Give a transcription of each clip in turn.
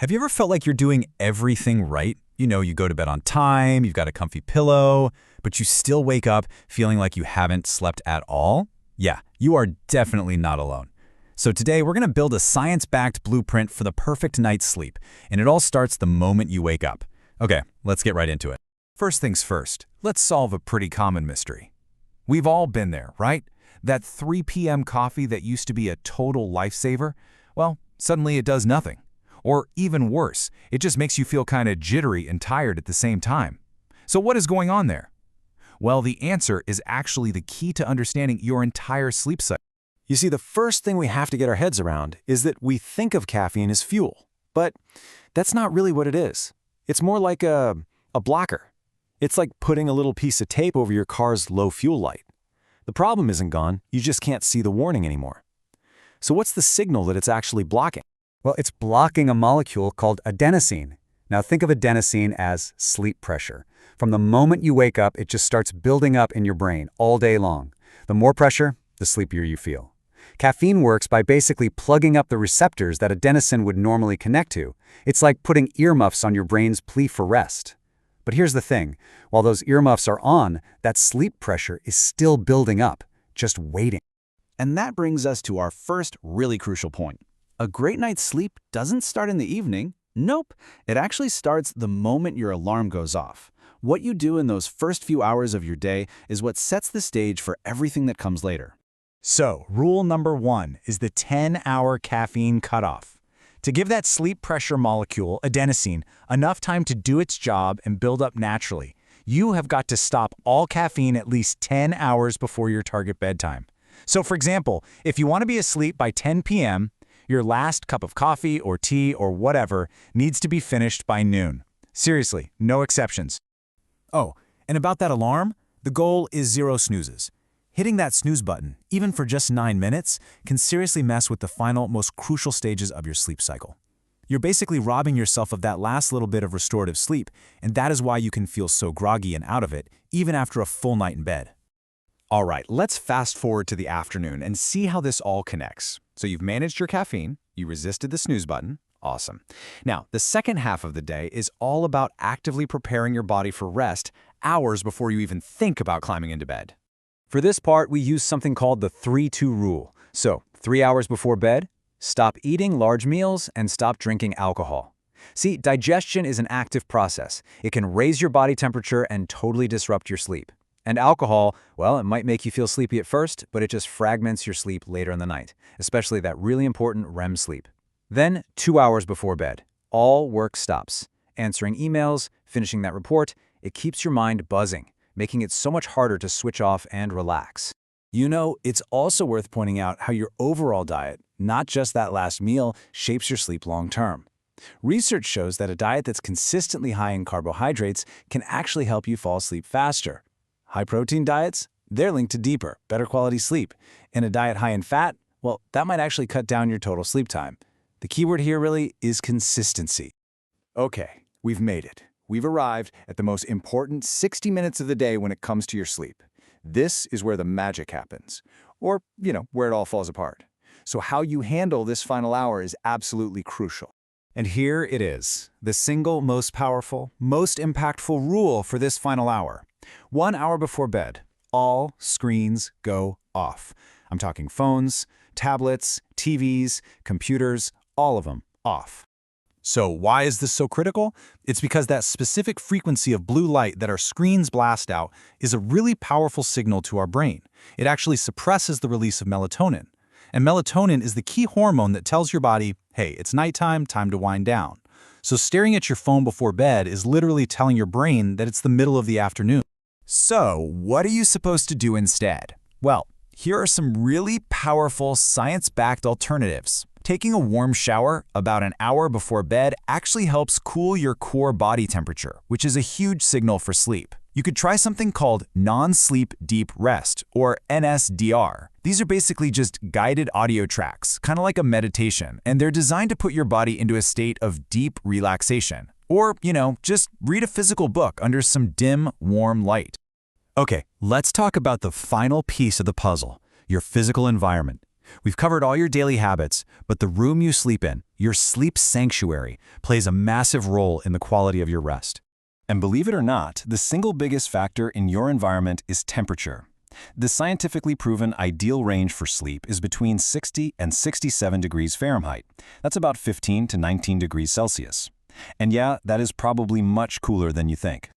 Have you ever felt like you're doing everything right? You go to bed on time, you've got a comfy pillow, but you still wake up feeling like you haven't slept at all? Yeah, you are definitely not alone. So today we're going to build a science-backed blueprint for the perfect night's sleep, and it all starts the moment you wake up. Okay, let's get right into it. First things first, let's solve a pretty common mystery. We've all been there, right? That 3 p.m. coffee that used to be a total lifesaver, well, suddenly it does nothing. Or even worse, it just makes you feel kind of jittery and tired at the same time. So what is going on there? Well, the answer is actually the key to understanding your entire sleep cycle. You see, the first thing we have to get our heads around is that we think of caffeine as fuel, but that's not really what it is. It's more like a blocker. It's like putting a little piece of tape over your car's low fuel light. The problem isn't gone, you just can't see the warning anymore. So what's the signal that it's actually blocking? Well, it's blocking a molecule called adenosine. Now think of adenosine as sleep pressure. From the moment you wake up, it just starts building up in your brain all day long. The more pressure, the sleepier you feel. Caffeine works by basically plugging up the receptors that adenosine would normally connect to. It's like putting earmuffs on your brain's plea for rest. But here's the thing, while those earmuffs are on, that sleep pressure is still building up, just waiting. And that brings us to our first really crucial point. A great night's sleep doesn't start in the evening. Nope, it actually starts the moment your alarm goes off. What you do in those first few hours of your day is what sets the stage for everything that comes later. So, rule number 1 is the 10-hour caffeine cutoff. To give that sleep pressure molecule, adenosine, enough time to do its job and build up naturally, you have got to stop all caffeine at least 10 hours before your target bedtime. So, for example, if you want to be asleep by 10 p.m., your last cup of coffee or tea or whatever needs to be finished by noon. Seriously, no exceptions. Oh, and about that alarm, the goal is 0 snoozes. Hitting that snooze button, even for just 9 minutes, can seriously mess with the final, most crucial stages of your sleep cycle. You're basically robbing yourself of that last little bit of restorative sleep, and that is why you can feel so groggy and out of it, even after a full night in bed. All right, let's fast forward to the afternoon and see how this all connects. So you've managed your caffeine, you resisted the snooze button, awesome. Now, the second half of the day is all about actively preparing your body for rest hours before you even think about climbing into bed. For this part, we use something called the 3-2 rule. So, 3 hours before bed, stop eating large meals and stop drinking alcohol. See, digestion is an active process. It can raise your body temperature and totally disrupt your sleep. And alcohol, well, it might make you feel sleepy at first, but it just fragments your sleep later in the night, especially that really important REM sleep. Then, 2 hours before bed, all work stops. Answering emails, finishing that report, it keeps your mind buzzing, making it so much harder to switch off and relax. It's also worth pointing out how your overall diet, not just that last meal, shapes your sleep long term. Research shows that a diet that's consistently high in carbohydrates can actually help you fall asleep faster. High-protein diets, they're linked to deeper, better quality sleep. And a diet high in fat, well, that might actually cut down your total sleep time. The keyword here really is consistency. Okay, we've made it. We've arrived at the most important 60 minutes of the day when it comes to your sleep. This is where the magic happens, or, where it all falls apart. So how you handle this final hour is absolutely crucial. And here it is, the single most powerful, most impactful rule for this final hour. 1 hour before bed, all screens go off. I'm talking phones, tablets, TVs, computers, all of them off. So why is this so critical? It's because that specific frequency of blue light that our screens blast out is a really powerful signal to our brain. It actually suppresses the release of melatonin. And melatonin is the key hormone that tells your body, hey, it's nighttime, time to wind down. So staring at your phone before bed is literally telling your brain that it's the middle of the afternoon. So, what are you supposed to do instead? Well, here are some really powerful science-backed alternatives. Taking a warm shower about an hour before bed actually helps cool your core body temperature, which is a huge signal for sleep. You could try something called non-sleep deep rest, or NSDR. These are basically just guided audio tracks, kind of like a meditation, and they're designed to put your body into a state of deep relaxation. Or, just read a physical book under some dim, warm light. Okay, let's talk about the final piece of the puzzle, your physical environment. We've covered all your daily habits, but the room you sleep in, your sleep sanctuary, plays a massive role in the quality of your rest. And believe it or not, the single biggest factor in your environment is temperature. The scientifically proven ideal range for sleep is between 60 and 67 degrees Fahrenheit. That's about 15 to 19 degrees Celsius. And yeah, that is probably much cooler than you think.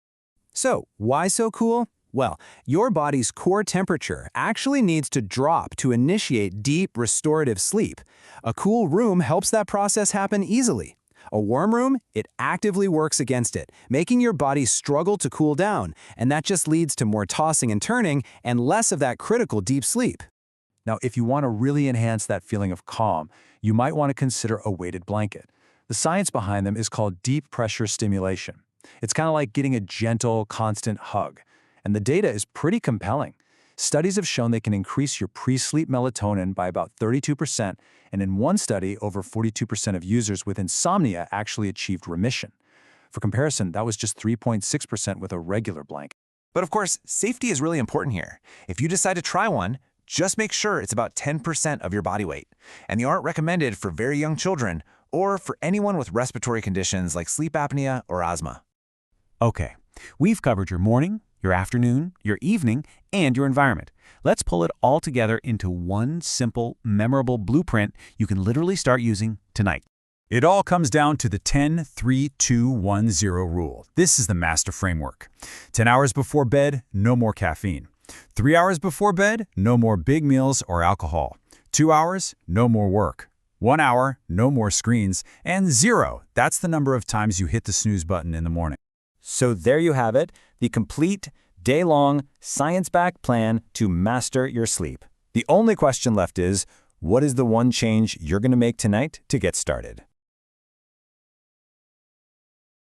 So, why so cool? Well, your body's core temperature actually needs to drop to initiate deep, restorative sleep. A cool room helps that process happen easily. A warm room, it actively works against it, making your body struggle to cool down, and that just leads to more tossing and turning and less of that critical deep sleep. Now, if you want to really enhance that feeling of calm, you might want to consider a weighted blanket. The science behind them is called deep pressure stimulation. It's kind of like getting a gentle, constant hug. And the data is pretty compelling. Studies have shown they can increase your pre-sleep melatonin by about 32%, and in one study, over 42% of users with insomnia actually achieved remission. For comparison, that was just 3.6% with a regular blanket. But of course, safety is really important here. If you decide to try one, just make sure it's about 10% of your body weight. And they aren't recommended for very young children or for anyone with respiratory conditions like sleep apnea or asthma. Okay, we've covered your morning, your afternoon, your evening, and your environment. Let's pull it all together into one simple, memorable blueprint you can literally start using tonight. It all comes down to the 10-3-2-1-0 rule. This is the master framework. 10 hours before bed, no more caffeine. 3 hours before bed, no more big meals or alcohol. 2 hours, no more work. 1 hour, no more screens. And 0, that's the number of times you hit the snooze button in the morning. So there you have it, the complete, day-long, science-backed plan to master your sleep. The only question left is, what is the one change you're going to make tonight to get started?